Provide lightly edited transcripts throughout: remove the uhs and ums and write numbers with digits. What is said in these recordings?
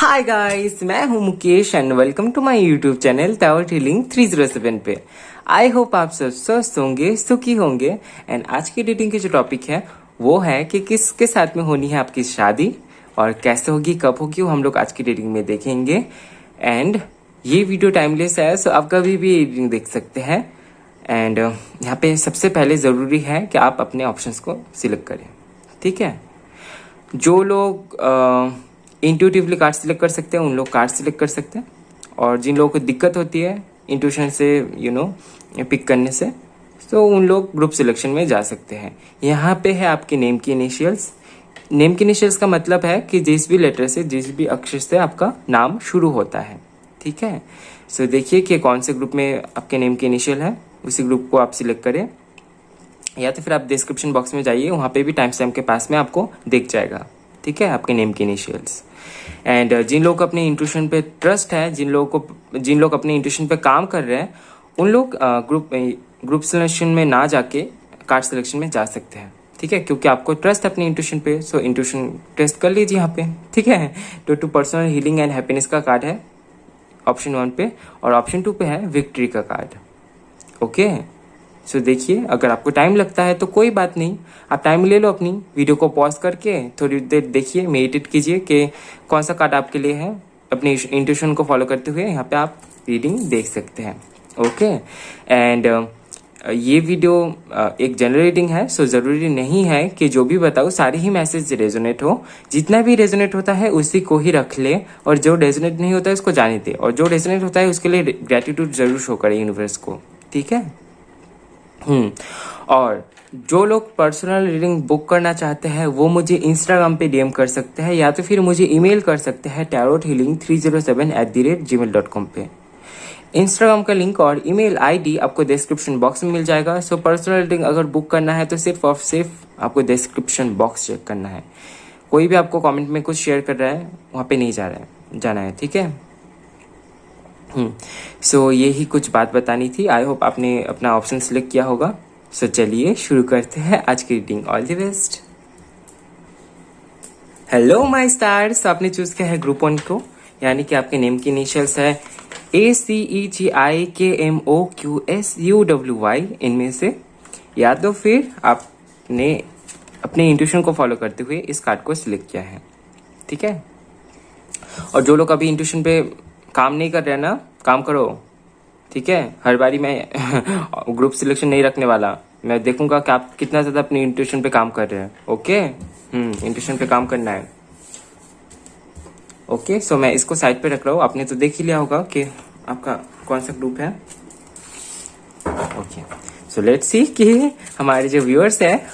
हाय guys, मैं हूं Mukesh and welcome to my YouTube channel tower healing 307 पे। आई होप आप सब स्वस्थ होंगे, सुखी होंगे। एंड आज की रीडिंग की जो टॉपिक है वो है कि किसके साथ में होनी है आपकी शादी और कैसे होगी, कब होगी, वो हम लोग आज की रीडिंग में देखेंगे। एंड ये वीडियो टाइमलेस है, सो आप कभी भी रीडिंग देख सकते हैं। एंड यहाँ पे सबसे पहले ज़रूरी है कि आप अपने ऑप्शंस को सिलेक्ट करें, ठीक है। जो लोग इंट्यूटिवली कार्ड सिलेक्ट कर सकते हैं उन लोग कार्ड सिलेक्ट कर सकते हैं, और जिन लोगों को दिक्कत होती है इंट्यूशन से पिक करने से, तो उन लोग ग्रुप सिलेक्शन में जा सकते हैं। यहाँ पे है आपके नेम की इनिशियल्स। नेम की इनिशियल्स का मतलब है कि जिस भी लेटर से, जिस भी अक्षर से आपका नाम शुरू होता है, ठीक है। सो देखिए कि कौन से ग्रुप में आपके नेम की इनिशियल है, उसी ग्रुप को आप सिलेक्ट करें, या तो फिर आप डिस्क्रिप्शन बॉक्स में जाइए, वहाँ पे भी टाइम स्टैम्प के पास में आपको दिख जाएगा, ठीक है, आपके नेम की इनिशियल्स। एंड जिन लोग को अपने इंट्यूशन पे ट्रस्ट है, जिन लोग अपने इंट्यूशन पे काम कर रहे हैं, उन लोग ग्रुप सिलेक्शन में ना जाके कार्ड सिलेक्शन में जा सकते हैं, ठीक है, क्योंकि आपको ट्रस्ट है अपने इंट्यूशन पे। सो इंट्यूशन टेस्ट कर लीजिए यहाँ पे, ठीक है। तो पर्सनल हीलिंग एंड हैप्पीनेस का कार्ड है ऑप्शन 1 पे, और ऑप्शन 2 पे है विक्ट्री का कार्ड, ओके। सो देखिए, अगर आपको टाइम लगता है तो कोई बात नहीं, आप टाइम ले लो, अपनी वीडियो को पॉज करके थोड़ी देर देखिए, मेडिटेट कीजिए कि कौन सा कार्ड आपके लिए है। अपनी इंट्यूशन को फॉलो करते हुए यहाँ पे आप रीडिंग देख सकते हैं, ओके। एंड ये वीडियो एक जनरल रीडिंग है, सो ज़रूरी नहीं है कि जो भी बताऊँ सारे ही मैसेज रेजोनेट हो। जितना भी रेजोनेट होता है उसी को ही रख ले, और जो रेजोनेट नहीं होता है उसको जाने दे, और जो रेजोनेट होता है उसके लिए ग्रेटिट्यूड जरूर शो करे यूनिवर्स को, ठीक है। और जो लोग पर्सनल रीडिंग बुक करना चाहते हैं वो मुझे इंस्टाग्राम पे डीएम कर सकते हैं, या तो फिर मुझे ईमेल कर सकते हैं tarothealing307@gmail.com पे। इंस्टाग्राम का लिंक और ईमेल आईडी आपको डिस्क्रिप्शन बॉक्स में मिल जाएगा। सो पर्सनल रीडिंग अगर बुक करना है तो सिर्फ और सिर्फ आपको डिस्क्रिप्शन बॉक्स चेक करना है। कोई भी आपको कमेंट में कुछ शेयर कर रहा है वहाँ पे नहीं जाना है, ठीक है। सो यही कुछ बात बतानी थी। आई होप आपने अपना ऑप्शन सिलेक्ट किया होगा। सो चलिए शुरू करते हैं आज की reading. All the best. Hello my stars, आपने चूज किया है ग्रुप 1 को, यानी कि आपके नेम की इनिशियल्स है ACEGIKMOQSUWY इनमें से, या तो फिर आपने अपने इंट्यूशन को फॉलो करते हुए इस कार्ड को सिलेक्ट किया है, ठीक है। और जो लोग अभी इंट्यूशन पे काम नहीं कर रहे हैं ना, काम करो, ठीक है। हर बारी मैं ग्रुप सिलेक्शन नहीं रखने वाला, मैं देखूंगा कि आप कितना ज्यादा अपनी इंट्यूशन पे काम कर रहे हैं, ओके। इंट्यूशन पे काम करना है, ओके। सो मैं इसको साइड पे रख रहा हूँ। आपने तो देख ही लिया होगा कि आपका कौन सा ग्रुप है, ओके। सो लेट्स सी कि हमारे जो व्यूअर्स है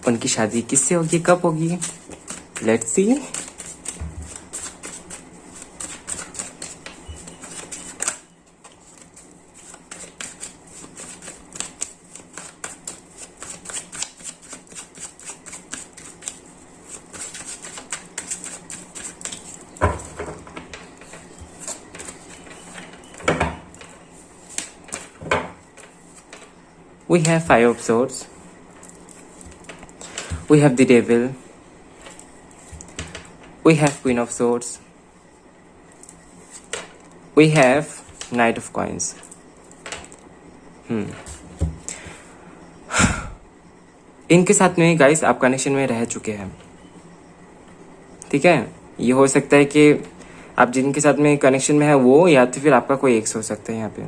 उनकी शादी किससे होगी, कब होगी। Let's see. We have Five of Swords. We have the Devil. We have Queen of Swords. We have Knight of Coins. इनके साथ में गाइस आप कनेक्शन में रह चुके हैं, ठीक है। ये हो सकता है कि आप जिनके साथ में कनेक्शन में है वो, या तो फिर आपका कोई एक्स हो सकता है यहाँ पे।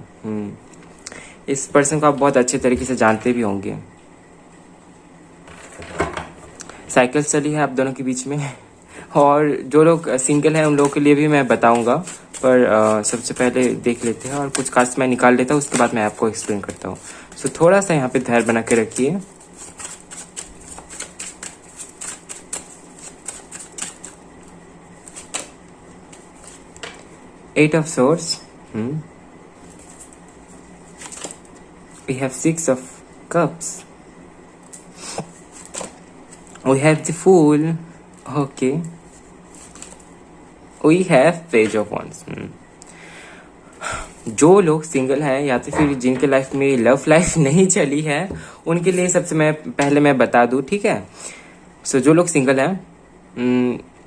इस पर्सन को आप बहुत अच्छे तरीके से जानते भी होंगे। साइकिल चली है आप दोनों के बीच में। और जो लोग सिंगल हैं उन लोगों के लिए भी मैं बताऊंगा, पर सबसे पहले देख लेते हैं और कुछ कार्ड्स मैं निकाल लेता हूँ, उसके बाद मैं आपको एक्सप्लेन करता हूँ। सो थोड़ा सा यहाँ पे धैर्य बना के रखिए। Eight of Swords. We have Six of Cups. We have the Fool. Okay. We have Page of Wands. जो लोग सिंगल हैं या तो फिर जिनके लाइफ में लव लाइफ नहीं चली है उनके लिए सबसे पहले मैं बता दूं, ठीक है। सो जो लोग सिंगल हैं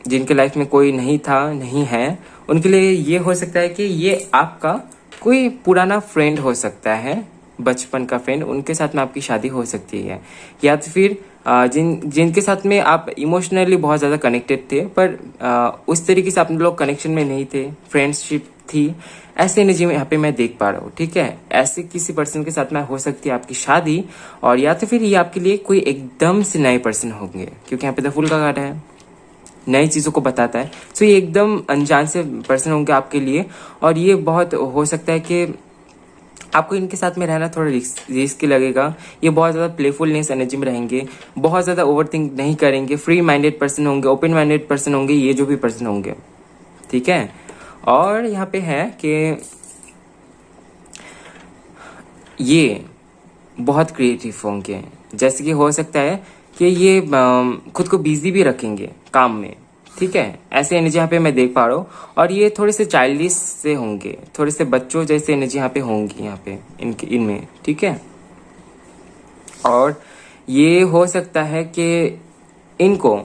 जिनके लाइफ में कोई नहीं था, नहीं है, उनके लिए ये हो सकता है कि ये आपका कोई पुराना फ्रेंड हो सकता है, बचपन का फ्रेंड, उनके साथ में आपकी शादी हो सकती है। या तो फिर जिनके साथ में आप इमोशनली बहुत ज़्यादा कनेक्टेड थे, पर उस तरीके से आप लोग कनेक्शन में नहीं थे, फ्रेंडशिप थी, ऐसे एनर्जी में यहाँ पे मैं देख पा रहा हूँ। ठीक है, ऐसे किसी पर्सन के साथ में हो सकती है आपकी शादी, और या तो फिर ये आपके लिए कोई एकदम से नए पर्सन होंगे, क्योंकि यहाँ पे द फूल का कार्ड है, नई चीज़ों को बताता है। तो ये एकदम अनजान से पर्सन होंगे आपके लिए, और ये बहुत हो सकता है कि आपको इनके साथ में रहना थोड़ा रिस्क लगेगा। ये बहुत ज़्यादा प्लेफुलनेस एनर्जी में रहेंगे, बहुत ज़्यादा ओवरथिंक नहीं करेंगे, फ्री माइंडेड पर्सन होंगे, ओपन माइंडेड पर्सन होंगे, ये जो भी पर्सन होंगे। ठीक है, और यहाँ पे है कि ये बहुत क्रिएटिव होंगे, जैसे कि हो सकता है कि ये खुद को बिजी भी रखेंगे काम में। ठीक है, ऐसे एनर्जी यहाँ पे मैं देख पा रहा हूँ, और ये थोड़े से चाइल्डिश से होंगे, थोड़े से बच्चों जैसे एनर्जी यहाँ पे होंगी, यहाँ पे इनमें। ठीक है, और ये हो सकता है कि इनको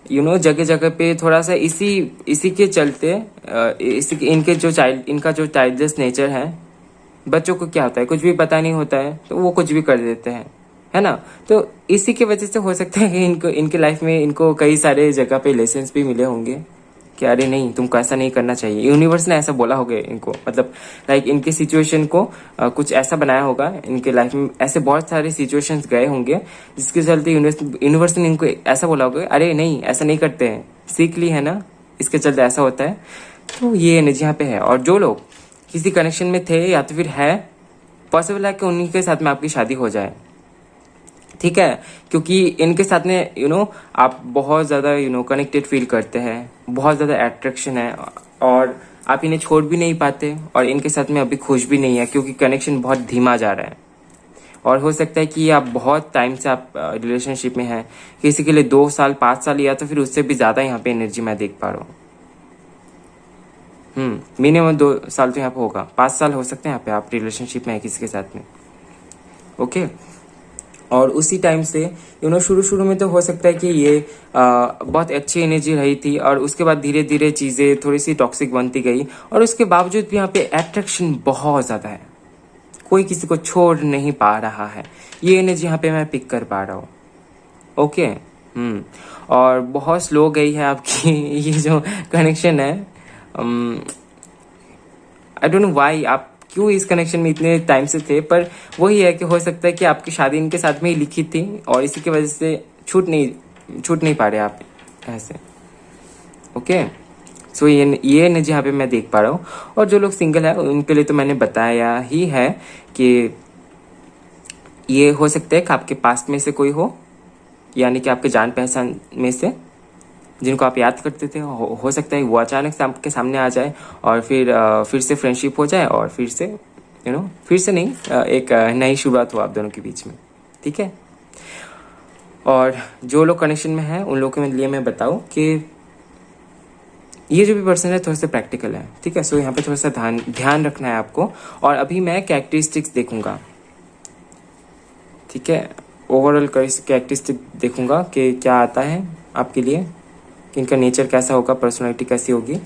जगह जगह पे थोड़ा सा इसी के चलते इनका जो चाइल्डिश नेचर है, बच्चों को क्या होता है, कुछ भी पता नहीं होता है तो वो कुछ भी कर देते हैं, है ना। तो इसी की वजह से हो सकता है कि इनके लाइफ में इनको कई सारे जगह पे लेसन्स भी मिले होंगे कि अरे नहीं, तुमको ऐसा नहीं करना चाहिए। यूनिवर्स ने ऐसा बोला होगा इनको, मतलब लाइक इनके सिचुएशन को कुछ ऐसा बनाया होगा, इनके लाइफ में ऐसे बहुत सारे सिचुएशंस गए होंगे जिसके चलते यूनिवर्स ने इनको ऐसा बोला होगा, अरे नहीं ऐसा नहीं करते हैं, सीख ली है ना, इसके चलते ऐसा होता है। तो ये एनर्जी यहाँ पे है। और जो लोग किसी कनेक्शन में थे या तो फिर है, पॉसिबल है कि उन्हीं के साथ में आपकी शादी हो जाए। ठीक है, क्योंकि इनके साथ में आप बहुत ज़्यादा कनेक्टेड फील करते हैं, बहुत ज़्यादा अट्रैक्शन है, और आप इन्हें छोड़ भी नहीं पाते, और इनके साथ में अभी खुश भी नहीं है, क्योंकि कनेक्शन बहुत धीमा जा रहा है। और हो सकता है कि आप बहुत टाइम से आप रिलेशनशिप में हैं, किसी के लिए 2 साल 5 साल या तो फिर उससे भी ज़्यादा यहाँ पे एनर्जी मैं देख पा रहा हूँ। मिनिमम 2 साल तो यहाँ पे होगा, 5 साल हो सकते हैं यहाँ पे आप रिलेशनशिप में है किसी के साथ में। ओके, और उसी टाइम से शुरू में तो हो सकता है कि ये बहुत अच्छी एनर्जी रही थी, और उसके बाद धीरे धीरे चीज़ें थोड़ी सी टॉक्सिक बनती गई, और उसके बावजूद भी यहाँ पे अट्रैक्शन बहुत ज़्यादा है, कोई किसी को छोड़ नहीं पा रहा है, ये एनर्जी यहाँ पे मैं पिक कर पा रहा हूँ। ओके, और बहुत स्लो गई है आपकी ये जो कनेक्शन है। आई डोंट नो वाई आप क्यों इस कनेक्शन में इतने टाइम से थे, पर वही है कि हो सकता है कि आपकी शादी इनके साथ में ही लिखी थी, और इसी की वजह से छूट नहीं पा रहे आप ऐसे। ओके, सो ये एनर्जी यहाँ पे मैं देख पा रहा हूँ। और जो लोग सिंगल है उनके लिए तो मैंने बताया ही है कि ये हो सकता है कि आपके पास में से कोई हो, यानी कि आपके जान पहचान में से जिनको आप याद करते थे, हो सकता है वो अचानक से आपके सामने आ जाए, और फिर से फ्रेंडशिप हो जाए, और फिर से फिर से नहीं, एक नई शुरुआत हो आप दोनों के बीच में। ठीक है, और जो लोग कनेक्शन में हैं उन लोगों के लिए मैं बताऊं कि ये जो भी पर्सन है थोड़ा सा प्रैक्टिकल है। ठीक है, सो यहाँ पे थोड़ा सा ध्यान रखना है आपको। और अभी मैं कैरेक्टरिस्टिक्स देखूंगा, ठीक है, ओवरऑल कैरेक्टरिस्टिक देखूंगा कि क्या आता है आपके लिए, कि इनका नेचर कैसा होगा, पर्सनालिटी कैसी होगी।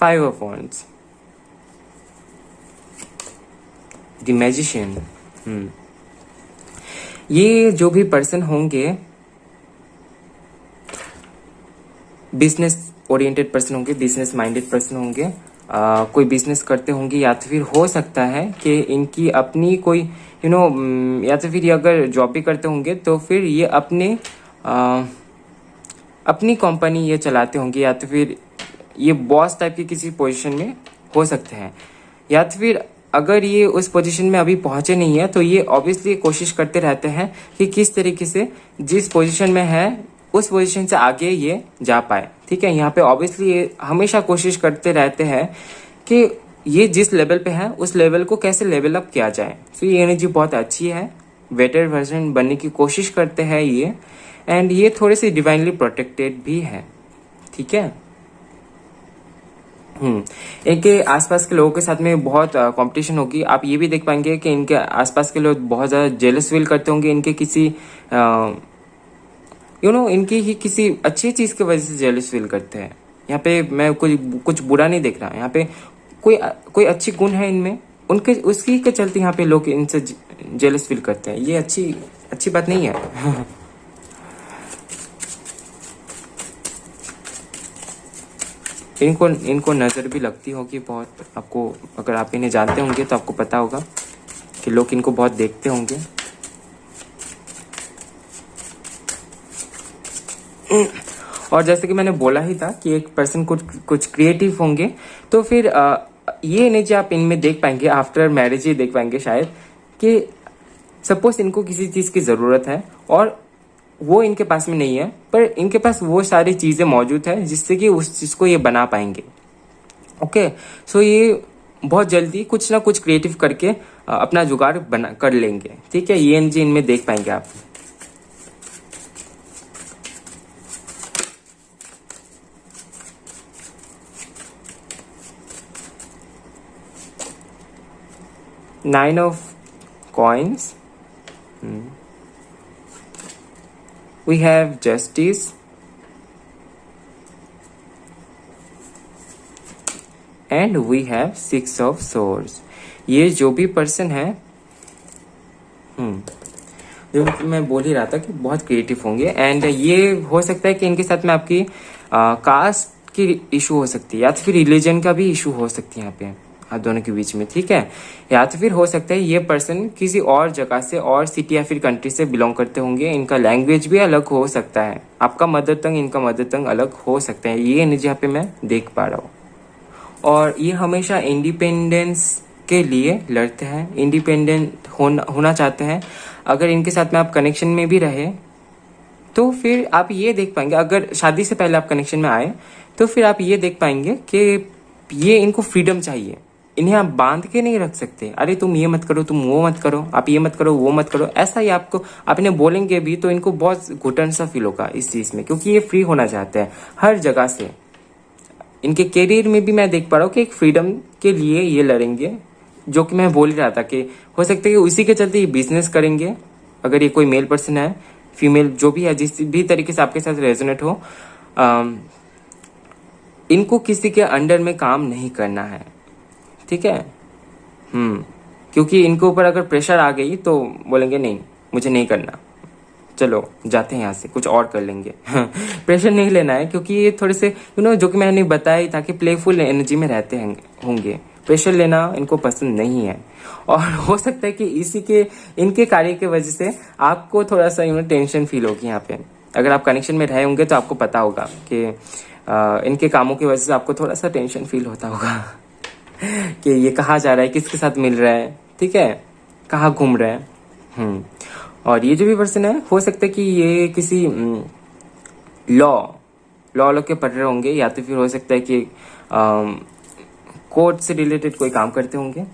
Five of Wands, The Magician। ये जो भी पर्सन होंगे बिजनेस ओरिएंटेड पर्सन होंगे, बिजनेस माइंडेड पर्सन होंगे, कोई बिजनेस करते होंगे, या तो फिर हो सकता है कि इनकी अपनी कोई या तो फिर अगर जॉब भी करते होंगे तो फिर ये अपनी कंपनी ये चलाते होंगे, या तो फिर ये बॉस टाइप की किसी पोजीशन में हो सकते हैं। या तो फिर अगर ये उस पोजीशन में अभी पहुंचे नहीं है तो ये ऑब्वियसली कोशिश करते रहते हैं कि किस तरीके से जिस पोजीशन में है उस पोजीशन से आगे ये जा पाए, ठीक है, यहाँ पे ऑब्वियसली हमेशा कोशिश करते रहते हैं कि ये जिस लेवल पे है उस लेवल को कैसे लेवल अप किया जाए। तो ये एनर्जी बहुत अच्छी है, बेटर वर्जन बनने की कोशिश करते हैं ये, एंड ये थोड़े से डिवाइनली प्रोटेक्टेड भी है। ठीक है। इनके आसपास के लोगों के साथ में बहुत कंपटीशन होगी। आप ये भी देख पाएंगे कि इनके आसपास के लोग बहुत ज़्यादा जेलस फील करते होंगे इनके किसी इनकी ही किसी अच्छी चीज़ की वजह से जेलस फील करते हैं। यहाँ पे मैं कुछ बुरा नहीं देख रहा। यहाँ पे कोई अच्छी गुण है इनमें, उनके उसकी के चलते यहाँ पे लोग इनसे जेलस फील करते हैं। ये अच्छी बात नहीं है। इनको नज़र भी लगती होगी बहुत। आपको, अगर आप इन्हें जानते होंगे तो आपको पता होगा कि लोग इनको बहुत देखते होंगे। और जैसे कि मैंने बोला ही था कि एक पर्सन कुछ क्रिएटिव होंगे, तो फिर ये एनर्जी आप इनमें देख पाएंगे आफ्टर मैरिज ही देख पाएंगे शायद, कि सपोज इनको किसी चीज़ की ज़रूरत है और वो इनके पास में नहीं है, पर इनके पास वो सारी चीज़ें मौजूद है जिससे कि उस चीज़ को ये बना पाएंगे। ओके, सो ये बहुत जल्दी कुछ ना कुछ क्रिएटिव करके अपना जुगाड़ बना कर लेंगे। ठीक है, ये एनर्जी इनमें देख पाएंगे आप। Nine of coins. We have justice, and we have six of swords. ये जो भी पर्सन है, जो मैं बोल ही रहा था कि बहुत क्रिएटिव होंगे, एंड ये हो सकता है कि इनके साथ में आपकी कास्ट की इशू हो सकती है, या तो फिर रिलीजन का भी इशू हो सकती है यहाँ पे आप दोनों के बीच में। ठीक है, या तो फिर हो सकता है ये पर्सन किसी और जगह से और सिटी या फिर कंट्री से बिलोंग करते होंगे। इनका लैंग्वेज भी अलग हो सकता है, आपका मदर टंग इनका मदर टंग अलग हो सकता है। ये एनर्जी यहाँ पे मैं देख पा रहा हूँ। और ये हमेशा इंडिपेंडेंस के लिए लड़ते हैं, इंडिपेंडेंट होना चाहते हैं। अगर इनके साथ में आप कनेक्शन में भी रहे तो फिर आप ये देख पाएंगे, अगर शादी से पहले आप कनेक्शन में आए तो फिर आप ये देख पाएंगे कि ये इनको फ्रीडम चाहिए। इन्हें आप बांध के नहीं रख सकते, अरे तुम ये मत करो, तुम वो मत करो, आप ये मत करो, वो मत करो, ऐसा ही आपको आप इन्हें बोलेंगे भी तो इनको बहुत घुटन सा फील होगा इस चीज़ में, क्योंकि ये फ्री होना चाहते हैं हर जगह से। इनके करियर में भी मैं देख पा रहा हूँ कि एक फ्रीडम के लिए ये लड़ेंगे, जो कि मैं बोल ही रहा था कि हो सकता है कि उसी के चलते ये बिजनेस करेंगे। अगर ये कोई मेल पर्सन है, फीमेल, जो भी है, जिस भी तरीके से आपके साथ रेजोनेट हो, इनको किसी के अंडर में काम नहीं करना है। ठीक है, क्योंकि इनके ऊपर अगर प्रेशर आ गई तो बोलेंगे नहीं मुझे नहीं करना, चलो जाते हैं यहाँ से, कुछ और कर लेंगे। प्रेशर नहीं लेना है, क्योंकि ये थोड़े से जो कि मैंने बताया ही था कि प्लेफुल एनर्जी में रहते होंगे। प्रेशर लेना इनको पसंद नहीं है, और हो सकता है कि इनके कार्य की वजह से आपको थोड़ा सा टेंशन फील होगी यहाँ पे। अगर आप कनेक्शन में रहे होंगे तो आपको पता होगा कि इनके कामों की वजह से आपको थोड़ा सा टेंशन फील होता होगा कि ये कहाँ जा रहा है, किसके साथ मिल रहा है, ठीक है, कहाँ घूम रहा है। और ये जो भी पर्सन है, हो सकता है कि ये किसी लॉ के पढ़ रहे होंगे, या तो फिर हो सकता है कि कोर्ट से रिलेटेड कोई काम करते होंगे।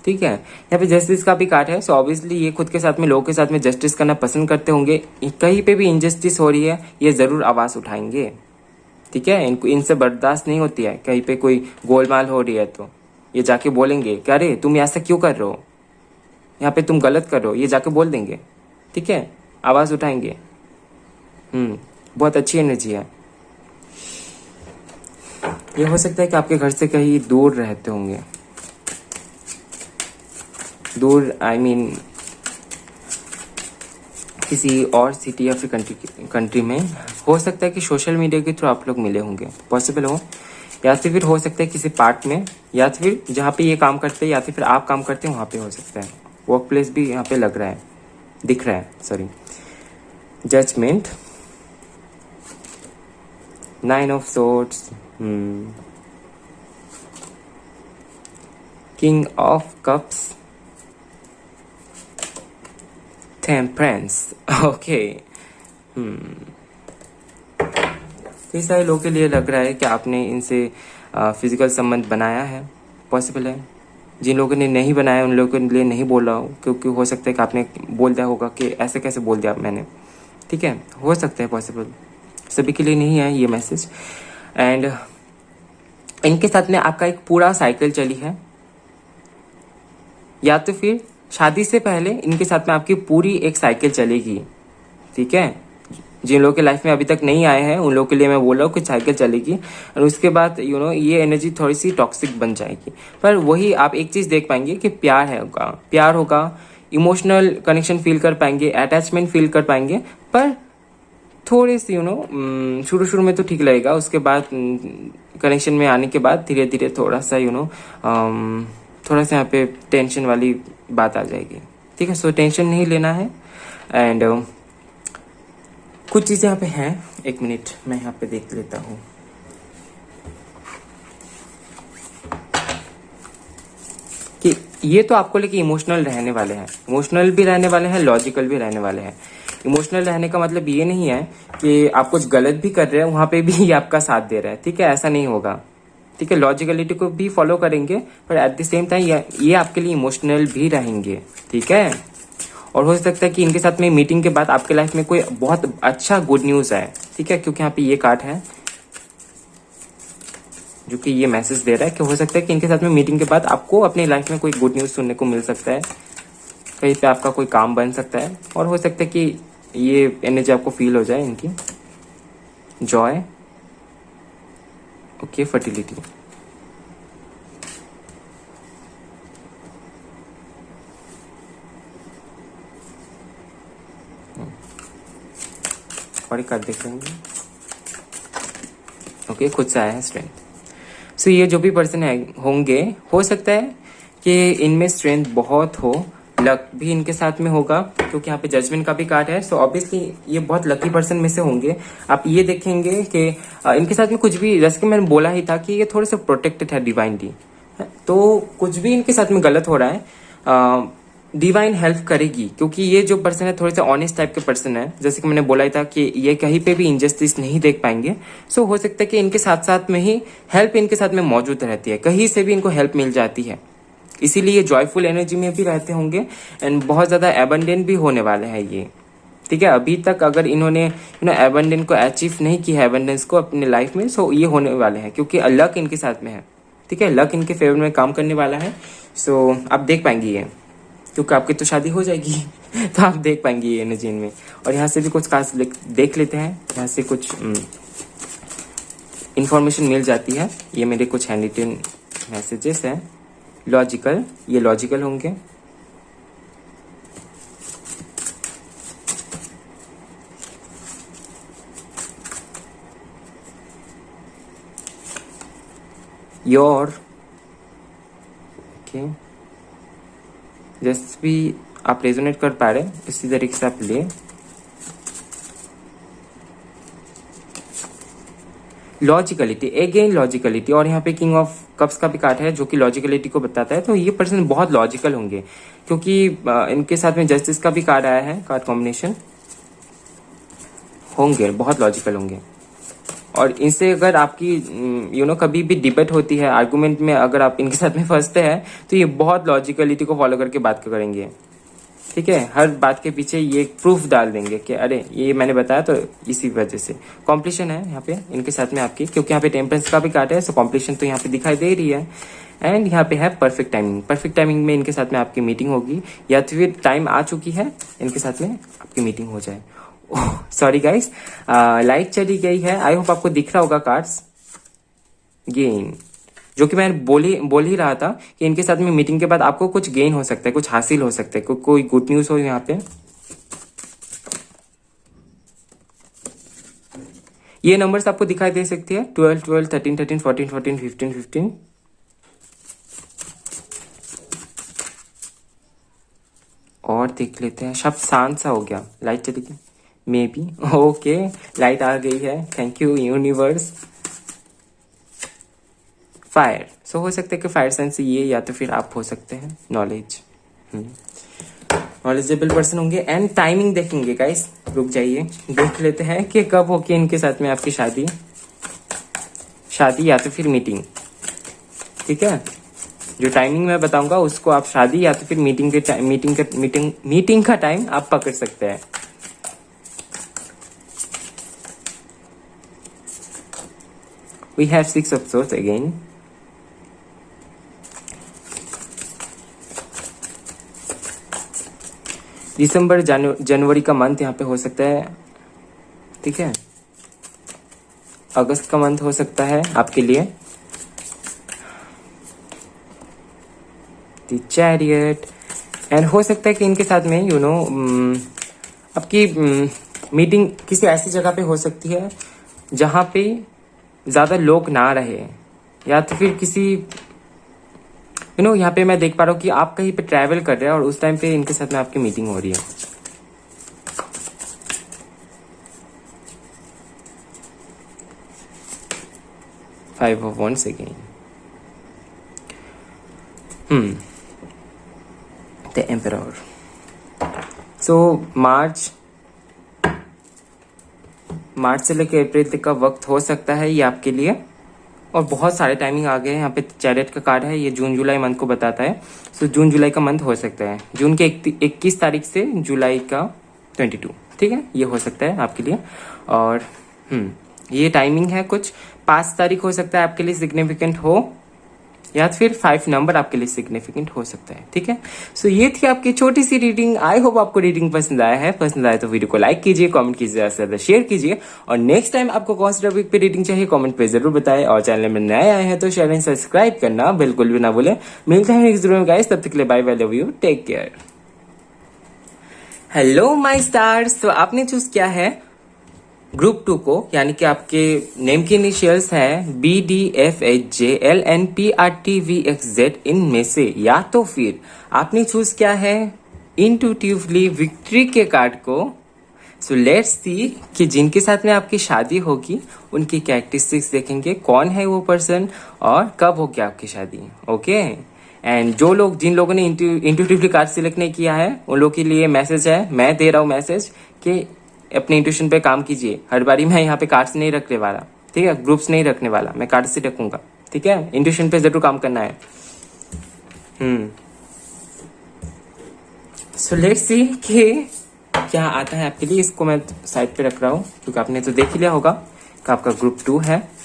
ठीक है, यहाँ पे जस्टिस का भी कार्ड है, सो ऑब्वियसली ये खुद के साथ में, लोगों के साथ में जस्टिस करना पसंद करते होंगे। कहीं पे भी इनजस्टिस हो रही है ये जरूर आवाज उठाएंगे। ठीक है, इनसे बर्दाश्त नहीं होती है। कहीं पे कोई गोलमाल हो रही है तो ये जाके बोलेंगे कि अरे तुम ऐसा क्यों कर रहे हो, यहाँ पे तुम गलत कर रहे हो, ये जाके बोल देंगे। ठीक है, आवाज उठाएंगे। बहुत अच्छी एनर्जी है। ये हो सकता है कि आपके घर से कहीं दूर रहते होंगे, दूर आई मीन किसी और सिटी या फिर कंट्री में। हो सकता है कि सोशल मीडिया के थ्रू आप लोग मिले होंगे, पॉसिबल हो, या तो फिर हो सकता है किसी पार्क में, या तो फिर जहाँ पे ये काम करते हैं, या तो फिर आप काम करते हैं वहाँ पे हो सकता है। वर्क प्लेस भी यहाँ पे लग रहा है, दिख रहा है, sorry. Judgement, 9 of swords, king of cups, temperance. Okay, कई सारे लोगों के लिए लग रहा है कि आपने इनसे फिजिकल संबंध बनाया है, पॉसिबल है। जिन लोगों ने नहीं बनाया उन लोगों के लिए नहीं बोल रहा हूँ, क्योंकि हो सकता है कि आपने बोल दिया होगा कि ऐसे कैसे बोल दिया मैंने, ठीक है, हो सकता है, पॉसिबल, सभी के लिए नहीं है ये मैसेज। एंड इनके साथ में आपका एक पूरा साइकिल चली है, या तो फिर शादी से पहले इनके साथ में आपकी पूरी एक साइकिल चलेगी, ठीक है। जिन लोगों के लाइफ में अभी तक नहीं आए हैं उन लोगों के लिए मैं बोल रहा हूँ कुछ साइकिल चलेगी, और उसके बाद ये एनर्जी थोड़ी सी टॉक्सिक बन जाएगी। पर वही आप एक चीज देख पाएंगे कि प्यार होगा, इमोशनल कनेक्शन फील कर पाएंगे, अटैचमेंट फील कर पाएंगे। पर थोड़े से शुरू शुरू में तो ठीक लगेगा, उसके बाद कनेक्शन में आने के बाद धीरे धीरे थोड़ा सा थोड़ा सा यहाँ पे टेंशन वाली बात आ जाएगी, ठीक है। सो टेंशन नहीं लेना है। एंड कुछ चीजें यहाँ पे हैं, एक मिनट मैं यहाँ पे देख लेता हूँ। कि ये तो आपको लेके इमोशनल रहने वाले हैं, इमोशनल भी रहने वाले हैं, लॉजिकल भी रहने वाले हैं। इमोशनल रहने का मतलब ये नहीं है कि आप कुछ गलत भी कर रहे हैं वहां पे भी ये आपका साथ दे रहा है, ठीक है, ऐसा नहीं होगा, ठीक है। लॉजिकलिटी को भी फॉलो करेंगे, पर एट द सेम टाइम ये आपके लिए इमोशनल भी रहेंगे, ठीक है। और हो सकता है कि इनके साथ में मीटिंग के बाद आपके लाइफ में कोई बहुत अच्छा गुड न्यूज है, ठीक है, क्योंकि यहाँ पे ये कार्ड है जो कि ये मैसेज दे रहा है कि हो सकता है कि इनके साथ में मीटिंग के बाद आपको अपनी लाइफ में कोई गुड न्यूज सुनने को मिल सकता है, कहीं पे आपका कोई काम बन सकता है, और हो सकता है कि ये एनर्जी आपको फील हो जाए इनकी। जॉय, ओके, फर्टिलिटी, और एक कार्ड देख लेंगे, ओके, खुद से आया है स्ट्रेंथ। सो ये जो भी पर्सन है होंगे, हो सकता है कि इनमें स्ट्रेंथ बहुत हो, लक भी इनके साथ में होगा, क्योंकि यहाँ पे जजमेंट का भी कार्ड है। सो ऑब्वियसली ये बहुत लकी पर्सन में से होंगे। आप ये देखेंगे कि इनके साथ में कुछ भी, जैसे कि मैंने बोला ही था कि ये थोड़े से प्रोटेक्टेड है डिवाइनली, तो कुछ भी इनके साथ में गलत हो रहा है डिवाइन हेल्प करेगी, क्योंकि ये जो पर्सन है थोड़े से ऑनेस्ट टाइप के पर्सन है। जैसे कि मैंने बोला ही था कि ये कहीं पे भी इनजस्टिस नहीं देख पाएंगे। सो हो सकता है कि इनके साथ साथ में ही हेल्प इनके साथ में मौजूद रहती है, कहीं से भी इनको हेल्प मिल जाती है, इसीलिए ये जॉयफुल एनर्जी में भी रहते होंगे। एंड बहुत ज्यादा एबंडेंट भी होने वाले हैं ये, ठीक है। अभी तक अगर इन्होंने एबंडेंट को अचीव नहीं किया है, एबंडेंस को अपने लाइफ में, सो ये होने वाले हैं, क्योंकि लक इनके साथ में है, ठीक है, लक इनके फेवर में काम करने वाला है। सो आप देख पाएंगे ये, क्योंकि आपकी तो शादी हो जाएगी तो आप देख पाएंगे ये एनर्जी इनमें। और यहाँ से भी कुछ खास देख लेते हैं, यहाँ से कुछ इंफॉर्मेशन मिल जाती है। ये मेरे कुछ हैंड रिटन मैसेजेस हैं, लॉजिकल, ये लॉजिकल होंगे। योर, ओके, जैसे भी आप रेजोनेट कर पा रहे इसी तरीके से आप ले। लॉजिकलिटी, अगेन लॉजिकलिटी, और यहाँ पे किंग ऑफ कप्स का भी कार्ड है जो कि लॉजिकलिटी को बताता है। तो ये पर्सन बहुत लॉजिकल होंगे, क्योंकि इनके साथ में जस्टिस का भी कार्ड आया है, कार्ड कॉम्बिनेशन होंगे, बहुत लॉजिकल होंगे। और इनसे अगर आपकी कभी भी डिबेट होती है, आर्गुमेंट में अगर आप इनके साथ में फंसते हैं, तो ये बहुत लॉजिकलिटी को फॉलो करके बात करेंगे, ठीक है। हर बात के पीछे ये प्रूफ डाल देंगे कि अरे ये मैंने बताया तो इसी वजह से। कॉम्प्लीशन है यहाँ पे इनके साथ में आपकी, क्योंकि यहाँ पे टेम्परेंस का भी कार्ड है, सो कॉम्प्लीशन तो यहाँ पे दिखाई दे रही है। एंड यहाँ पे है परफेक्ट टाइमिंग, परफेक्ट टाइमिंग में इनके साथ में आपकी मीटिंग होगी, या तो फिर टाइम आ चुकी है इनके साथ में आपकी मीटिंग हो जाए। सॉरी गाइस, लाइट चली गई है, आई होप आपको दिख रहा होगा कार्ड्स। गेन, जो कि मैं बोल ही रहा था कि इनके साथ में मीटिंग के बाद आपको कुछ गेन हो सकता है, कुछ हासिल हो सकता है, कोई गुड न्यूज हो यहाँ पे। ये नंबर्स आपको दिखाई दे सकती है, 12 12, 13 13, 14 14, 15 15। और देख लेते हैं, शब्द शांत सा हो गया, लाइट चली गई, मे बी, ओके, लाइट आ गई है, थैंक यू यूनिवर्स। फायर, सो हो सकता है कि फायर साइन से ये, या तो फिर आप हो सकते हैं नॉलेजेबल पर्सन होंगे। एंड टाइमिंग देखेंगे गाइस, रुक जाइए, देख लेते हैं कि कब होगी इनके साथ में आपकी शादी। शादी या तो फिर मीटिंग, ठीक है। जो टाइमिंग मैं बताऊंगा उसको आप शादी या तो फिर मीटिंग का टाइम आप पकड़ सकते हैं। We have 6 of swords again. दिसंबर जनवरी का मंथ यहाँ पे हो सकता है, ठीक है। अगस्त का मंथ हो सकता है आपके लिए। द चैरियट, एंड हो सकता है कि इनके साथ में आपकी मीटिंग किसी ऐसी जगह पे हो सकती है जहां पे ज्यादा लोग ना रहे, या तो फिर किसी यहाँ पे मैं देख पा रहा हूँ कि आप कहीं पे ट्रैवल कर रहे हैं और उस टाइम पे इनके साथ में आपकी मीटिंग हो रही है। Five of wands again. The emperor. So मार्च से लेकर अप्रैल तक का वक्त हो सकता है ये आपके लिए, और बहुत सारे टाइमिंग आ गए हैं। यहाँ पे चैरियट का कार्ड है, ये जून जुलाई मंथ को बताता है। सो जून जुलाई का मंथ हो सकता है, जून के 21 तारीख से जुलाई का 22, ठीक है, ये हो सकता है आपके लिए। और ये टाइमिंग है कुछ 5 तारीख हो सकता है आपके लिए सिग्निफिकेंट हो, या फिर 5 नंबर आपके लिए सिग्निफिकेंट हो सकता है, ठीक है। सो ये थी आपकी छोटी सी रीडिंग। आई होप आपको रीडिंग पसंद आया है। पसंद आया तो वीडियो को लाइक कीजिए, कमेंट कीजिए, ज्यादा से ज्यादा शेयर कीजिए, और नेक्स्ट टाइम आपको कौन सा टॉपिक पे रीडिंग चाहिए कमेंट पे जरूर बताएं। और चैनल में नए आए हैं तो चैनल सब्सक्राइब करना बिल्कुल भी ना भूलें। मिलते हैं नेक्स्ट वीडियो में गाइस, तब तक के लिए bye bye, love you, take care. Hello my stars, तो आपने चूज किया है ग्रुप 2 को, यानी कि आपके नेम के इनिशियल्स हैं BDFHJLNPRTVXZ। इनमें से या तो फिर आपने चूज किया है इंट्यूटिवली विक्ट्री के कार्ड को। सो लेट्स सी कि जिनके साथ में आपकी शादी होगी उनकी कैरेक्टरिस्टिक्स देखेंगे, कौन है वो पर्सन और कब होगी आपकी शादी, ओके। एंड जिन लोगों ने इंट्यूटिवली कार्ड सिलेक्ट नहीं किया है उन लोगों के लिए मैसेज है, मैं दे रहा हूँ मैसेज कि अपने इंट्यूशन पे काम कीजिए। हर बारी मैं यहाँ पे कार्ड्स नहीं रखने वाला, ठीक है, ग्रुप्स नहीं रखने वाला, मैं कार्ड्स से रखूंगा, ठीक है। इंट्यूशन पे जरूर काम करना है। सो लेट्स सी कि क्या आता है आपके लिए। इसको मैं साइड पे रख रहा हूँ क्योंकि आपने तो देख ही लिया होगा कि आपका ग्रुप 2 है।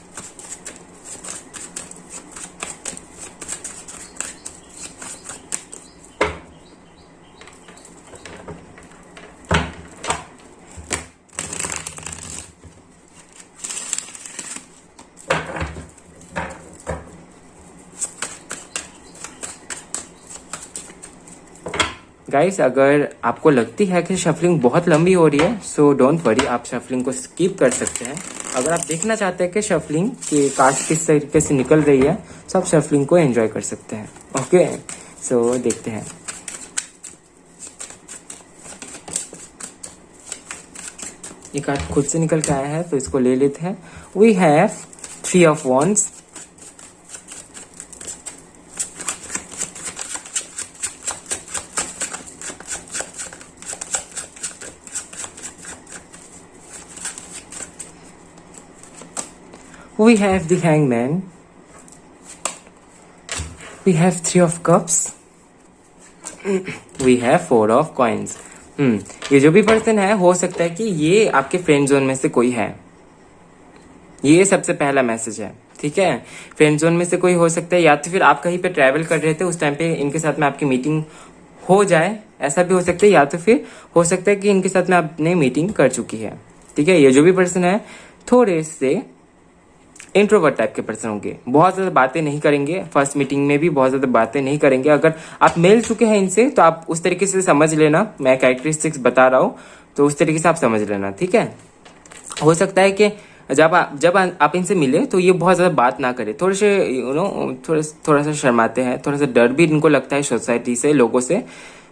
गाइस, अगर आपको लगती है कि शफलिंग बहुत लंबी हो रही है सो डोंट वरी, आप शफलिंग को स्किप कर सकते हैं। अगर आप देखना चाहते हैं कि शफलिंग की कार्ड्स किस तरीके से निकल रही है तो आप शफलिंग को एंजॉय कर सकते हैं, ओके। सो देखते हैं। ये कार्ड खुद से निकल के आया है तो इसको ले लेते हैं। We have 3 of wands, we have the hangman, we have 3 of cups, we have 4 of coins। ये जो भी पर्सन है हो सकता है कि ये आपके फ्रेंड जोन में से कोई है। ये सबसे पहला मैसेज है, ठीक है। फ्रेंड जोन में से कोई हो सकता है, या तो फिर आप कहीं पे ट्रैवल कर रहे थे उस टाइम पे इनके साथ में आपकी मीटिंग हो जाए, ऐसा भी हो सकता है। या तो फिर हो सकता है कि इनके साथ में आपने मीटिंग कर चुकी है, ठीक है। ये जो भी पर्सन है थोड़े से इंट्रोवर्ट टाइप के पर्सन होंगे, बहुत ज्यादा बातें नहीं करेंगे, फर्स्ट मीटिंग में भी बहुत ज्यादा बातें नहीं करेंगे। अगर आप मिल चुके हैं इनसे तो आप उस तरीके से समझ लेना, मैं कैरेक्टरिस्टिक्स बता रहा हूँ तो उस तरीके से आप समझ लेना, ठीक है। हो सकता है कि जब आप इनसे मिले तो ये बहुत ज्यादा बात ना करे, थोड़े से थोड़ा सा शर्माते हैं, थोड़ा सा डर भी इनको लगता है सोसाइटी से, लोगों से।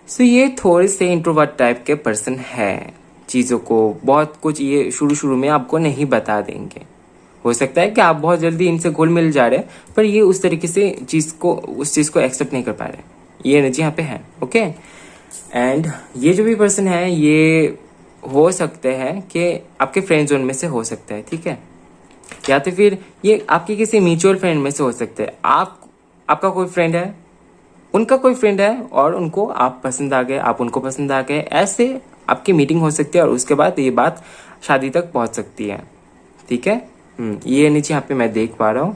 सो ये थोड़े से इंट्रोवर्ट टाइप के पर्सन है। चीजों को बहुत कुछ ये शुरू में आपको नहीं बता देंगे। हो सकता है कि आप बहुत जल्दी इनसे घुल मिल जा रहे हैं पर ये उस तरीके से उस चीज को एक्सेप्ट नहीं कर पा रहे। ये एनर्जी यहाँ पे है, ओके। एंड ये जो भी पर्सन है ये हो सकते हैं कि आपके फ्रेंड जोन में से हो सकता है, ठीक है। या तो फिर ये आपके किसी म्यूचुअल फ्रेंड में से हो सकते हैं। आपका कोई फ्रेंड है, उनका कोई फ्रेंड है और उनको आप पसंद आ गए, आप उनको पसंद आ गए, ऐसे आपकी मीटिंग हो सकती है और उसके बाद ये बात शादी तक पहुंच सकती है। ठीक है। ये नीचे यहाँ पे मैं देख पा रहा हूँ।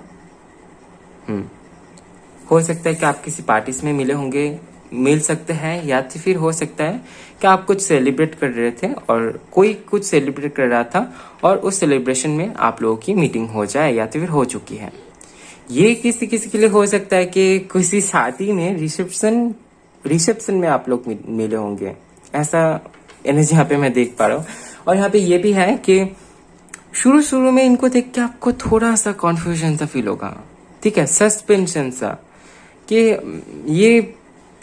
हो सकता है कि आप किसी पार्टीज में मिले होंगे, मिल सकते हैं, या तो फिर हो सकता है कि आप कुछ सेलिब्रेट कर रहे थे और कोई कुछ सेलिब्रेट कर रहा था और उस सेलिब्रेशन में आप लोगों की मीटिंग हो जाए या तो फिर हो चुकी है। ये किसी किसी के लिए हो सकता है कि किसी शादी में रिसेप्शन में आप लोग मिले होंगे, ऐसा एनर्जी यहाँ पे मैं देख पा रहा हूँ। और यहाँ पे ये भी है कि शुरू शुरू में इनको देख के आपको थोड़ा सा कॉन्फ्यूजन सा फील होगा। ठीक है, सस्पेंशन सा कि ये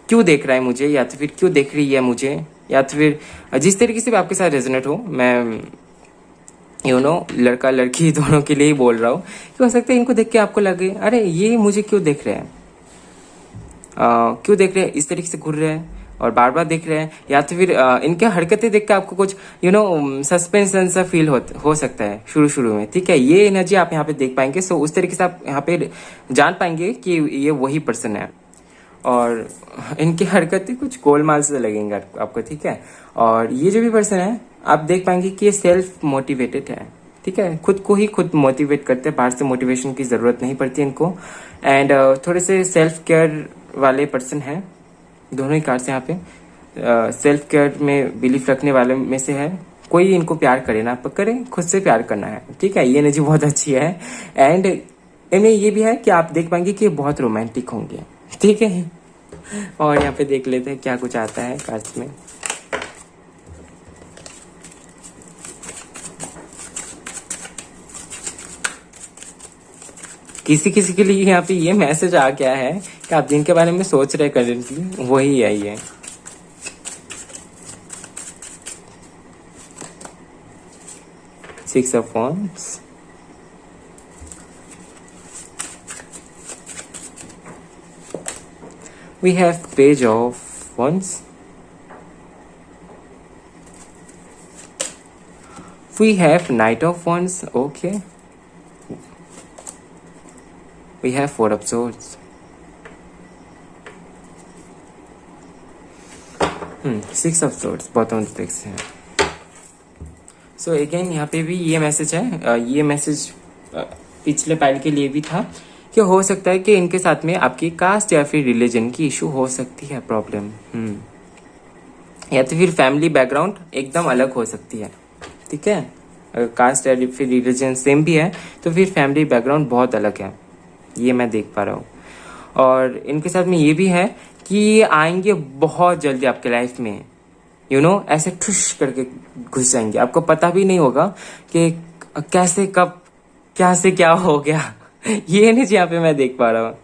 क्यों देख रहा है मुझे, या तो फिर क्यों देख रही है मुझे, या तो फिर जिस तरीके से भी आपके साथ रेजोनेट हो। मैं लड़का लड़की दोनों के लिए ही बोल रहा हूँ कि हो सकता है इनको देख के आपको लगे अरे ये मुझे क्यों देख रहे हैं, क्यों देख रहे हैं, इस तरीके से घूर रहे हैं और बार बार देख रहे हैं, या तो फिर इनके हरकतें देख के आपको कुछ सस्पेंशन सा फील हो सकता है शुरू शुरू में। ठीक है, ये एनर्जी आप यहाँ पे देख पाएंगे। सो उस तरीके से आप यहाँ पे जान पाएंगे कि ये वही पर्सन है और इनकी हरकतें कुछ गोलमाल से लगेंगे आपको। ठीक है, और ये जो भी पर्सन है आप देख पाएंगे कि ये सेल्फ मोटिवेटेड है। ठीक है, खुद को ही खुद मोटिवेट करते हैं, बाहर से मोटिवेशन की जरूरत नहीं पड़ती इनको। एंड थोड़े से सेल्फ केयर वाले पर्सन हैं, दोनों ही कार्ड्स यहाँ पे सेल्फ केयर में बिलीफ रखने वाले में से है। कोई इनको प्यार करे ना करे, खुद से प्यार करना है। ठीक है, ये एनर्जी बहुत अच्छी है। एंड इनमें ये भी है कि आप देख पाएंगे कि बहुत रोमांटिक होंगे। ठीक है, और यहाँ पे देख लेते हैं क्या कुछ आता है कार्ड्स में। किसी किसी के लिए यहाँ पे ये मैसेज आ गया है कि आप जिनके बारे में सोच रहे करेंटली वही है ये। Six of wands, we have page of wands, we have knight of wands, okay, we have four of swords, six of swords, bottom of decks है। सो अगेन यहाँ पे भी ये मैसेज है, ये मैसेज पिछले पाइल के लिए भी था कि हो सकता है कि इनके साथ में आपकी कास्ट या फिर रिलीजन की इशू हो सकती है, प्रॉब्लम, या तो फिर फैमिली बैकग्राउंड एकदम अलग हो सकती है। ठीक है, अगर कास्ट या फिर रिलीजन सेम भी है तो फिर फैमिली बैकग्राउंड बहुत अलग है, ये मैं देख पा रहा हूँ। और इनके साथ में ये भी है कि ये आएंगे बहुत जल्दी आपके लाइफ में, ऐसे ठुश करके घुस जाएंगे, आपको पता भी नहीं होगा कि कैसे कब क्या से क्या हो गया। ये एनर्जी यहाँ पे मैं देख पा रहा हूँ।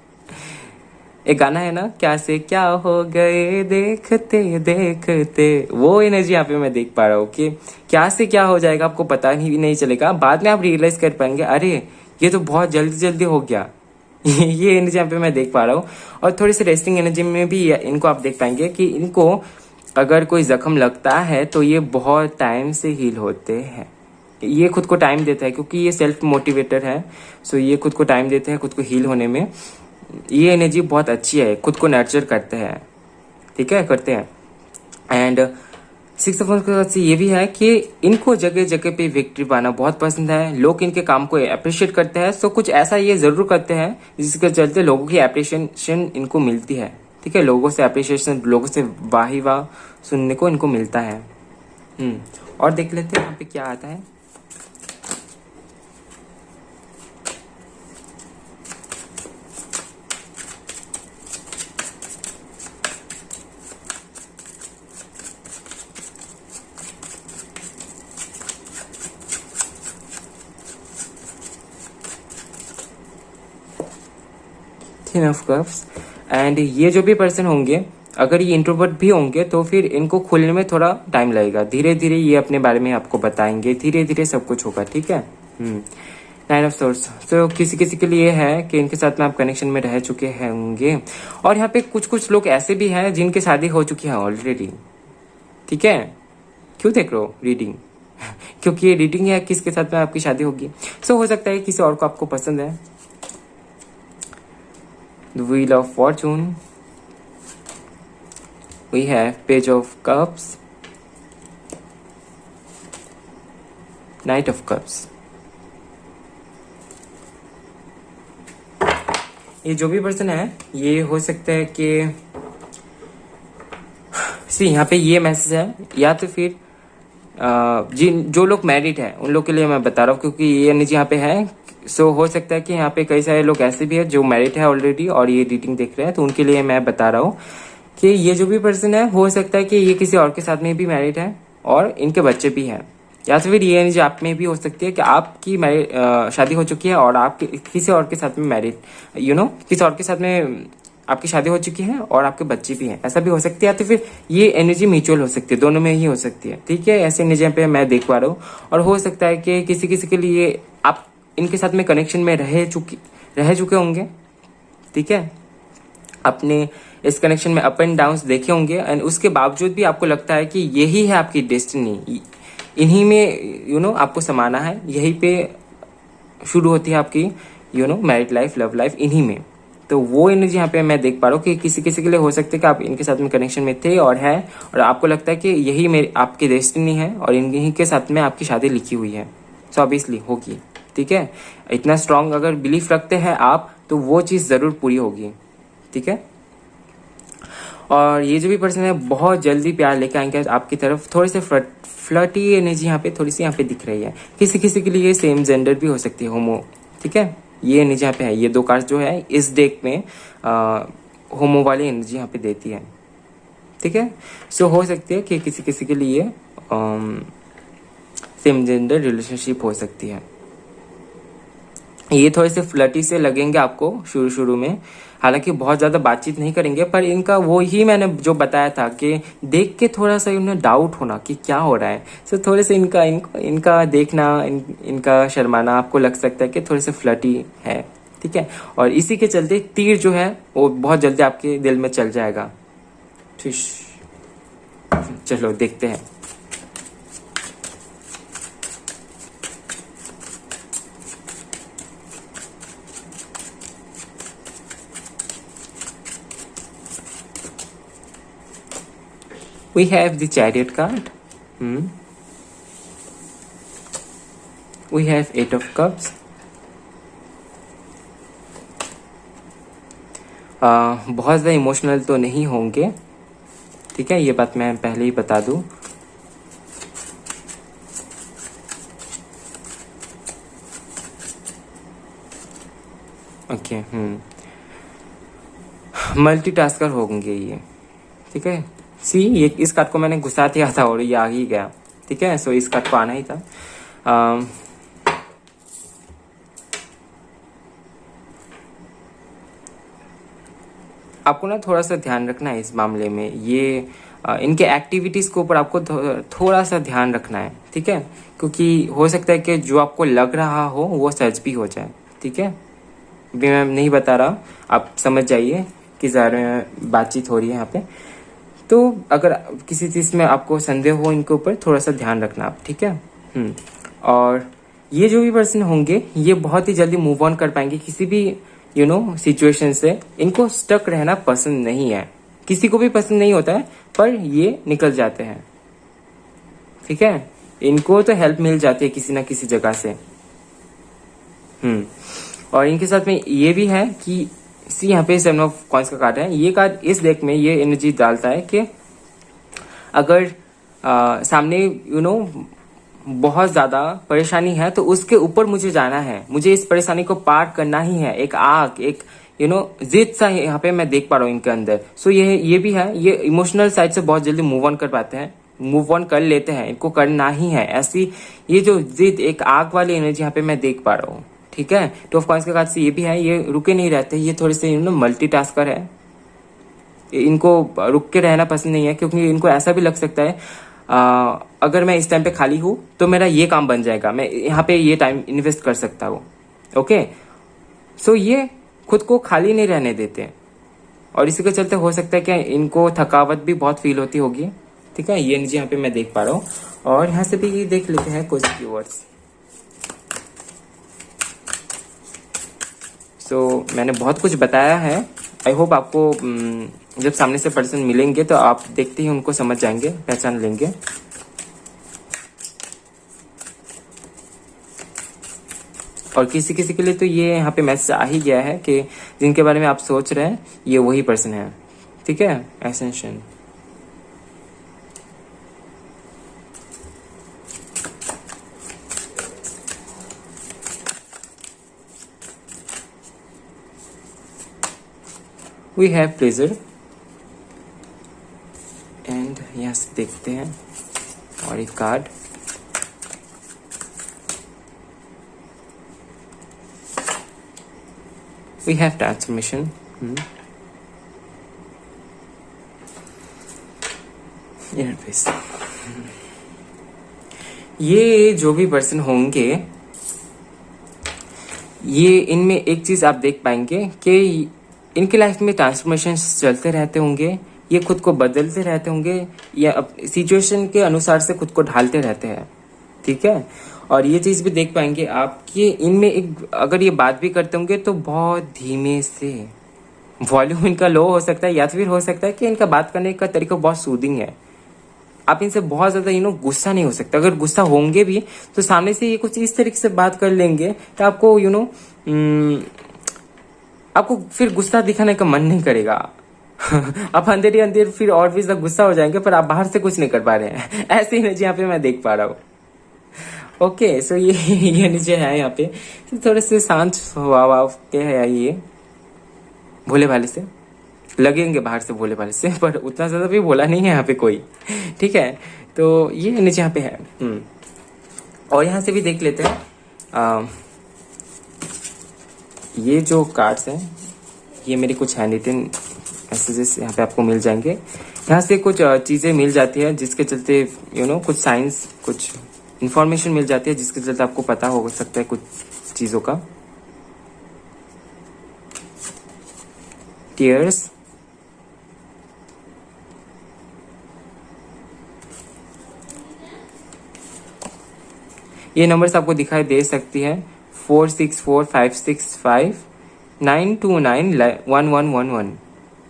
एक गाना है ना, क्या से क्या हो गए देखते देखते, वो एनर्जी यहाँ पे मैं देख पा रहा हूँ कि क्या से क्या हो जाएगा आपको पता ही नहीं चलेगा, बाद में आप रियलाइज कर पाएंगे अरे ये तो बहुत जल्दी जल्दी हो गया। ये एनर्जी यहाँ पे मैं देख पा रहा हूँ। और थोड़ी सी रेस्टिंग एनर्जी में भी इनको आप देख पाएंगे कि इनको अगर कोई जख्म लगता है तो ये बहुत टाइम से हील होते हैं। ये खुद को टाइम देता है क्योंकि ये सेल्फ मोटिवेटर है। सो ये खुद को टाइम देते हैं खुद को हील होने में। ये एनर्जी बहुत अच्छी है, खुद को नर्चर करते हैं। ठीक है, करते हैं। एंड सिक्स ऑफ वांड्स से ये भी है कि इनको जगह जगह पे विक्ट्री पाना बहुत पसंद है, लोग इनके काम को अप्रिशिएट करते हैं। सो कुछ ऐसा ये जरूर करते हैं जिसके चलते लोगों की अप्रिशिएशन इनको मिलती है। ठीक है, लोगों से अप्रिशिएशन, लोगों से वाही वाह सुनने को इनको मिलता है। और देख लेते हैं यहाँ पे क्या आता है। Ten of cups. एंड ये जो भी पर्सन होंगे अगर ये इंट्रोवर्ट भी होंगे तो फिर इनको खुलने में थोड़ा टाइम लगेगा। धीरे धीरे ये अपने बारे में आपको बताएंगे, धीरे धीरे सब कुछ होगा। ठीक है। Nine of source. तो किसी किसी के लिए है कि इनके साथ में आप कनेक्शन में रह चुके होंगे। और यहाँ पे कुछ कुछ लोग ऐसे भी हैं जिनकी शादी हो चुकी है ऑलरेडी। ठीक है, क्यों देख रहे हो रीडिंग। क्योंकि ये रीडिंग है किसके साथ में आपकी शादी होगी। सो हो सकता है किसी और को आपको पसंद है। The wheel of fortune, we have page of cups, knight of cups. ये जो भी पर्सन है ये हो सकता है कि सी यहाँ पे ये मैसेज है, या तो फिर जिन जो लोग मैरिड है उन लोग के लिए मैं बता रहा हूँ, क्योंकि ये एनर्जी यहाँ पे है। सो हो सकता है कि यहाँ पे कई सारे लोग ऐसे भी है जो मैरिड है ऑलरेडी और ये रीडिंग देख रहे हैं, तो उनके लिए मैं बता रहा हूँ कि ये जो भी पर्सन है हो सकता है कि ये किसी और के साथ में भी मैरिड है और इनके बच्चे भी हैं, या तो फिर ये एनर्जी आप में भी हो सकती है कि आपकी शादी हो चुकी है और आप किसी और के साथ में मैरिड किसी और के साथ में आपकी शादी हो चुकी है और आपके बच्चे भी हैं, ऐसा भी हो सकती है। या तो फिर ये एनर्जी म्यूचुअल हो सकती है, दोनों में ही हो सकती है। ठीक है, ऐसे एनर्जी पे मैं देख पा रहा हूँ। और हो सकता है कि किसी किसी के लिए आप इनके साथ में कनेक्शन में रह चुके होंगे। ठीक है, अपने इस कनेक्शन में अप एंड डाउन देखे होंगे एंड उसके बावजूद भी आपको लगता है कि यही है आपकी डेस्टिनी, इन्हीं में आपको समाना है, यहीं पे शुरू होती है आपकी मैरिड लाइफ, लव लाइफ, इन्हीं में। तो वो एनर्जी यहाँ पे मैं देख पा रहा हूँ कि किसी किसी के लिए हो सकता है कि आप इनके साथ में कनेक्शन में थे और है, और आपको लगता है कि यही मेरी आपकी डेस्टिनी है और इन्हीं के साथ में आपकी शादी लिखी हुई है। सो ऑब्वियसली होगी। ठीक है, इतना स्ट्रांग अगर बिलीफ रखते हैं आप तो वो चीज़ ज़रूर पूरी होगी। ठीक है, और ये जो भी पर्सन है बहुत जल्दी प्यार लेके आएंगे आपकी तरफ। थोड़े से फ्लर्टी एनर्जी यहाँ पे थोड़ी सी यहाँ पे दिख रही है। किसी किसी के लिए सेम जेंडर भी हो सकती है, होमो। ठीक है, ये एनर्जी यहाँ पे है। ये दो कार्ड जो है इस डेक में होमो वाली एनर्जी यहाँ पे देती है। ठीक है, सो हो सकती है कि किसी किसी के लिए सेम जेंडर रिलेशनशिप हो सकती है। ये थोड़े से फ्लर्टी से लगेंगे आपको शुरू में, हालांकि बहुत ज़्यादा बातचीत नहीं करेंगे, पर इनका वो ही मैंने जो बताया था कि देख के थोड़ा सा उन्हें डाउट होना कि क्या हो रहा है। सो थोड़े से इनका देखना, इनका शर्माना आपको लग सकता है कि थोड़े से फ्लर्टी है। ठीक है, और इसी के चलते तीर जो है वो बहुत जल्दी आपके दिल में चल जाएगा। चलो देखते हैं। We have the Chariot card. We have 8 of Cups. बहुत ज़्यादा इमोशनल तो नहीं होंगे। ठीक है, ये बात मैं पहले ही बता दूं। ओके, मल्टीटास्कर होंगे ये। ठीक है, ये इस कार्ड को मैंने घुसा दिया था और ये आ ही गया। ठीक है, सो इस कार्ड को आना ही था। आपको ना थोड़ा सा ध्यान रखना है इस मामले में। ये इनके एक्टिविटीज के ऊपर आपको थोड़ा सा ध्यान रखना है। ठीक है, क्योंकि हो सकता है कि जो आपको लग रहा हो वो सच भी हो जाए। ठीक है, अभी मैं नहीं बता रहा, आप समझ जाइए किस बारे में बातचीत हो रही है यहाँ पे। तो अगर किसी चीज़ में आपको संदेह हो इनके ऊपर थोड़ा सा ध्यान रखना आप। ठीक है, और ये जो भी पर्सन होंगे ये बहुत ही जल्दी मूव ऑन कर पाएंगे किसी भी सिचुएशन से। इनको स्टक रहना पसंद नहीं है, किसी को भी पसंद नहीं होता है, पर ये निकल जाते हैं। ठीक है, इनको तो हेल्प मिल जाती है किसी ना किसी जगह से। और इनके साथ में ये भी है कि यहाँ पे 7 ऑफ कॉइंस का कार्ड है। ये कार्ड इस डेक में ये एनर्जी डालता है कि अगर सामने बहुत ज्यादा परेशानी है तो उसके ऊपर मुझे जाना है, मुझे इस परेशानी को पार करना ही है। एक आग, एक जिद सा यहाँ पे मैं देख पा रहा हूँ इनके अंदर। सो ये भी है, ये इमोशनल साइड से बहुत जल्दी मूव ऑन कर पाते हैं, मूव ऑन कर लेते हैं, इनको करना ही है। ऐसी ये जो जिद, एक आग वाली एनर्जी यहाँ पे मैं देख पा रहा हूँ। ठीक है, 2 ऑफ कॉइंस के कार्ड से ये भी है, ये रुके नहीं रहते, ये थोड़े से मल्टीटास्कर है। इनको रुक के रहना पसंद नहीं है, क्योंकि इनको ऐसा भी लग सकता है अगर मैं इस टाइम पे खाली हूँ तो मेरा ये काम बन जाएगा, मैं यहाँ पे ये टाइम इन्वेस्ट कर सकता हूँ। ओके, सो ये खुद को खाली नहीं रहने देते, और इसी के चलते हो सकता है कि इनको थकावट भी बहुत फील होती होगी। ठीक है, ये एनर्जी यहाँ पे मैं देख पा रहा हूँ। और यहाँ से भी देख लेते हैं कुछ कीवर्ड्स। मैंने बहुत कुछ बताया है। आई होप आपको जब सामने से पर्सन मिलेंगे तो आप देखते ही उनको समझ जाएंगे, पहचान लेंगे। और किसी किसी के लिए तो ये यहाँ पे मैसेज आ ही गया है कि जिनके बारे में आप सोच रहे हैं ये वही पर्सन है। ठीक है, ascension. We have pleasure and यहाँ से देखते हैं और एक card. We have transformation. Inner peace. ये जो भी पर्सन होंगे, ये इनमें एक चीज आप देख पाएंगे कि इनके लाइफ में ट्रांसफॉर्मेशन चलते रहते होंगे। ये खुद को बदलते रहते होंगे या सिचुएशन के अनुसार से खुद को ढालते रहते हैं। ठीक है, और ये चीज भी देख पाएंगे आप कि इनमें एक अगर ये बात भी करते होंगे तो बहुत धीमे से, वॉल्यूम इनका लो हो सकता है, या फिर हो सकता है कि इनका बात करने का तरीका बहुत सूदिंग है। आप इनसे बहुत ज्यादा गुस्सा नहीं हो सकता। अगर गुस्सा होंगे भी तो सामने से ये कुछ इस तरीके से बात कर लेंगे तो आपको आपको फिर गुस्सा दिखाने का मन नहीं करेगा। आप अंदर ही अंदर फिर और भी ज्यादा गुस्सा हो जाएंगे, पर आप बाहर से कुछ नहीं कर पा रहे हैं। ऐसे एनर्जी यहाँ पे मैं देख पा रहा हूँ। ओके, सो ये नीचे है यहाँ पे थोड़े से शांत स्वभाव के है। ये भोले भाले से लगेंगे बाहर से, भोले भाले से, पर उतना ज्यादा भी भोला नहीं है यहाँ पे कोई। ठीक है, तो ये नीचे यहाँ पे है। और यहाँ से भी देख लेते हैं। ये जो कार्ड्स हैं ये मेरी कुछ हैंड रिटन मैसेजेस यहाँ पे आपको मिल जाएंगे। यहाँ से कुछ चीजें मिल जाती है जिसके चलते कुछ साइंस, कुछ इंफॉर्मेशन मिल जाती है जिसके चलते आपको पता हो सकता है कुछ चीजों का। टीयर्स, ये नंबर्स आपको दिखाई दे सकती है 464565929111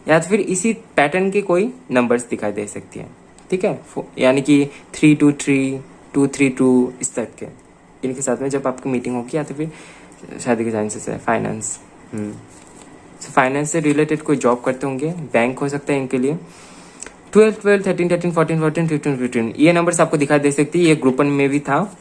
या तो फिर इसी पैटर्न के कोई नंबर्स दिखाई दे सकती है। ठीक है, यानी कि 323 232 इस टाइप के, इनके साथ में जब आपकी मीटिंग होगी या तो फिर शादी के चांसेस है। फाइनेंस, फाइनेंस से रिलेटेड कोई जॉब करते होंगे, बैंक हो सकता है इनके लिए। 12 12 13 13 14 14 15 15 ये नंबर्स आपको दिखाई दे सकती है। ये ग्रुप में भी था।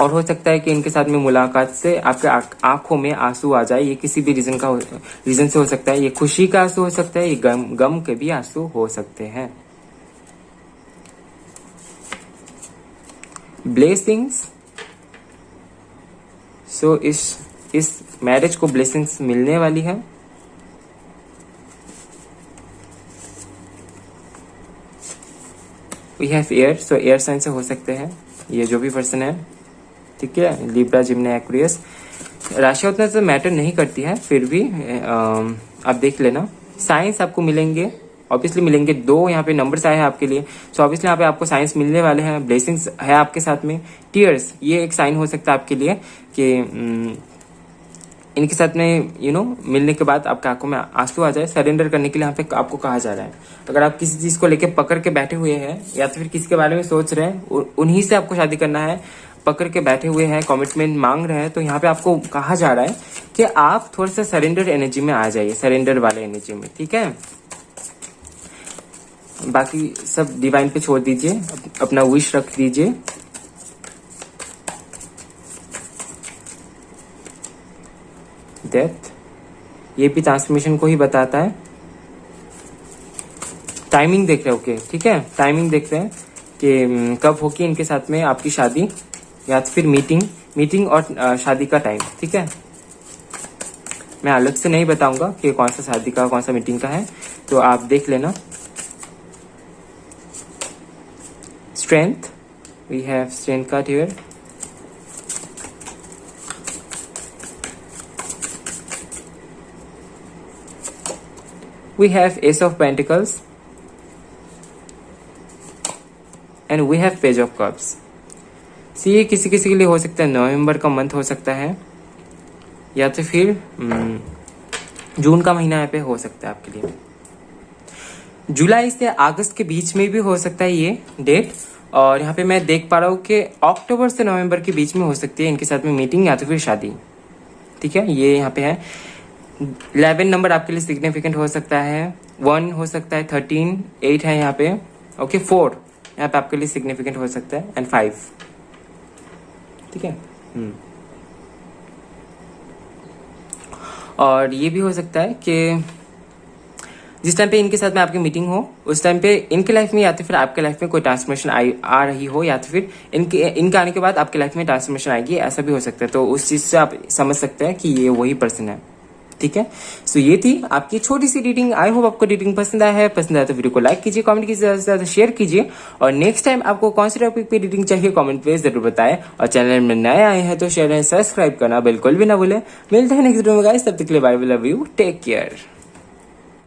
और हो सकता है कि इनके साथ में मुलाकात से आपके आंखों में आंसू आ जाए। ये किसी भी रीजन से हो सकता है। ये खुशी का आंसू हो सकता है, ये गम के भी आंसू हो सकते हैं। ब्लेसिंग्स, सो इस मैरिज को ब्लेसिंग्स मिलने वाली है। We have air, so air sign से हो सकते हैं ये जो भी पर्सन है। ठीक है, लिब्रा, जिम्नी, एक्वेरियस। राशि उतना तो मैटर नहीं करती है, फिर भी आप देख लेना। साइंस आपको मिलेंगे, ऑब्वियसली मिलेंगे। 2 यहाँ पे नंबर्स आए हैं आपके लिए, सो ऑब्वियसली यहाँ पे आपको साइंस मिलने वाले हैं। ब्लेसिंग्स है आपके साथ में। टीयर्स, ये एक साइन हो सकता है आपके लिए कि इनके साथ में मिलने के बाद आपके आंखों में आंसू आ जाए। सरेंडर करने के लिए यहाँ पे आपको कहा जा रहा है। अगर आप किसी चीज को लेके पकड़ के बैठे हुए हैं या तो फिर किसी के बारे में सोच रहे हैं, उन्हीं से आपको शादी करना है, पकड़ के बैठे हुए हैं, कमिटमेंट मांग रहे हैं, तो यहाँ पे आपको कहा जा रहा है कि आप थोड़ा सा सरेंडर एनर्जी में आ जाइए, सरेंडर वाले एनर्जी में। ठीक है, बाकी सब डिवाइन पे छोड़ दीजिए, अपना विश रख दीजिए। डेथ, ये भी ट्रांसफॉर्मेशन को ही बताता है। टाइमिंग देख रहे हो, ओके ठीक है, टाइमिंग देख रहे हैं कि कब होगी इनके साथ में आपकी शादी या फिर मीटिंग और शादी का टाइम। ठीक है, मैं अलग से नहीं बताऊंगा कि कौन सा शादी का कौन सा मीटिंग का है, तो आप देख लेना। Strength, we have strength card here. We have Ace of Pentacles, and we have page of cups. See ये किसी किसी के लिए हो सकता है नवंबर का मंथ हो सकता है, या तो फिर जून का महीना यहाँ पे हो सकता है आपके लिए। जुलाई से अगस्त के बीच में भी हो सकता है ये डेट, और यहाँ पे मैं देख पा रहा हूँ कि अक्टूबर से नवंबर के बीच में हो सकती है इनके साथ में मीटिंग या तो फिर शादी। ठीक है, ये यहाँ पे है 11 नंबर आपके लिए सिग्निफिकेंट हो सकता है, 1 हो सकता है, 13, 8 है यहाँ पे, ओके 4 यहाँ पे आपके लिए सिग्निफिकेंट हो सकता है, एंड 5। ठीक है, और ये भी हो सकता है कि जिस टाइम पे इनके साथ में आपकी मीटिंग हो उस टाइम पे इनके लाइफ में या तो फिर आपके लाइफ में कोई ट्रांसफॉर्मेशन आ रही हो, या तो फिर इनके आने के बाद आपके लाइफ में ट्रांसफॉर्मेशन आएगी, ऐसा भी हो सकता है। तो उस चीज से आप समझ सकते हैं कि ये वही पर्सन है। ठीक है, सो ये थी आपकी छोटी सी रीडिंग। आई होप आपको रीडिंग पसंद आया है। पसंद आया तो वीडियो को लाइक कीजिए, कमेंट कीजिए, ज्यादा से ज्यादा शेयर कीजिए, और नेक्स्ट टाइम आपको कौन सी टॉपिक पे रीडिंग चाहिए कमेंट पे जरूर बताएं, और चैनल में नए आए हैं तो शेयर एंड सब्सक्राइब करना बिल्कुल भी ना भूलें। मिलते हैं नेक्स्ट वीडियो में गाइस, तब तक के लिए bye, love you, take care.